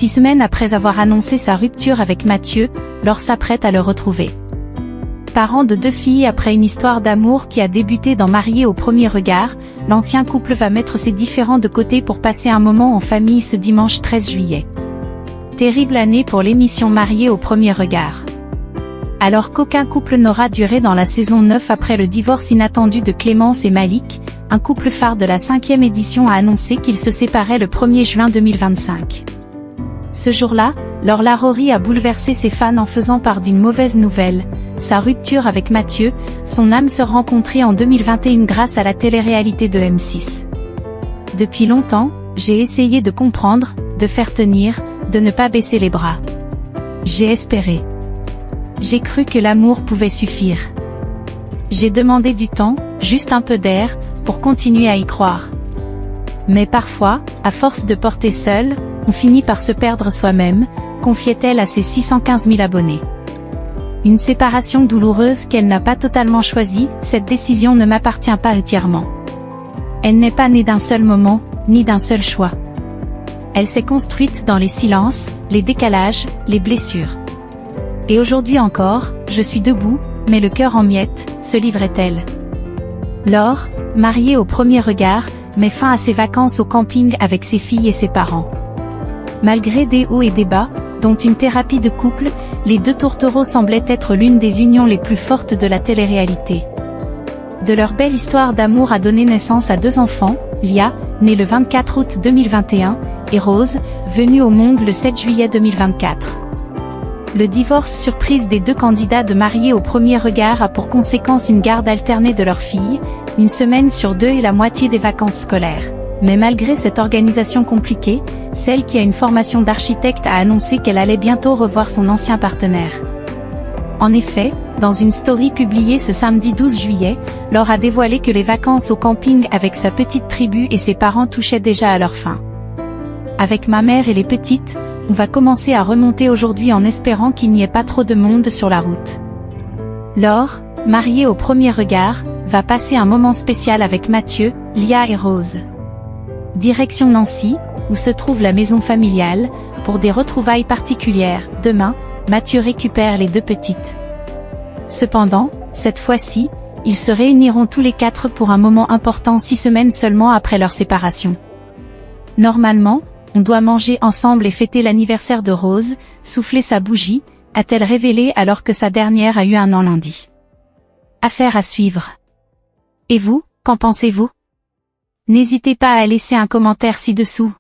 6 semaines après avoir annoncé sa rupture avec Mathieu, Laure s'apprête à le retrouver. Parent de 2 filles après une histoire d'amour qui a débuté dans Mariés au premier regard, l'ancien couple va mettre ses différends de côté pour passer un moment en famille ce dimanche 13 juillet. Terrible année pour l'émission Mariés au premier regard. Alors qu'aucun couple n'aura duré dans la saison 9 après le divorce inattendu de Clémence et Malik, un couple phare de la 5e édition a annoncé qu'il se séparait le 1er juin 2025. Ce jour-là, Laure Larori a bouleversé ses fans en faisant part d'une mauvaise nouvelle, sa rupture avec Mathieu, son âme sœur rencontrée en 2021 grâce à la télé-réalité de M6. Depuis longtemps, j'ai essayé de comprendre, de faire tenir, de ne pas baisser les bras. J'ai espéré. J'ai cru que l'amour pouvait suffire. J'ai demandé du temps, juste un peu d'air, pour continuer à y croire. Mais parfois, à force de porter seul, on finit par se perdre soi-même, confiait-elle à ses 615 000 abonnés. Une séparation douloureuse qu'elle n'a pas totalement choisie, cette décision ne m'appartient pas entièrement. Elle n'est pas née d'un seul moment, ni d'un seul choix. Elle s'est construite dans les silences, les décalages, les blessures. Et aujourd'hui encore, je suis debout, mais le cœur en miettes, se livrait-elle. Laure, mariée au premier regard, met fin à ses vacances au camping avec ses filles et ses parents. Malgré des hauts et des bas, dont une thérapie de couple, les 2 tourtereaux semblaient être l'une des unions les plus fortes de la télé-réalité. De leur belle histoire d'amour a donné naissance à 2 enfants, Lia, née le 24 août 2021, et Rose, venue au monde le 7 juillet 2024. Le divorce surprise des 2 candidats de Mariés au premier regard a pour conséquence une garde alternée de leurs filles, une semaine sur 2 et la moitié des vacances scolaires. Mais malgré cette organisation compliquée, celle qui a une formation d'architecte a annoncé qu'elle allait bientôt revoir son ancien partenaire. En effet, dans une story publiée ce samedi 12 juillet, Laure a dévoilé que les vacances au camping avec sa petite tribu et ses parents touchaient déjà à leur fin. Avec ma mère et les petites, on va commencer à remonter aujourd'hui en espérant qu'il n'y ait pas trop de monde sur la route. Laure, mariée au premier regard, va passer un moment spécial avec Mathieu, Lia et Rose. Direction Nancy, où se trouve la maison familiale, pour des retrouvailles particulières. Demain, Mathieu récupère les 2 petites. Cependant, cette fois-ci, ils se réuniront tous les 4 pour un moment important 6 semaines seulement après leur séparation. Normalement, on doit manger ensemble et fêter l'anniversaire de Rose, souffler sa bougie, a-t-elle révélé alors que sa dernière a eu 1 an lundi. Affaire à suivre. Et vous, qu'en pensez-vous ? N'hésitez pas à laisser un commentaire ci-dessous.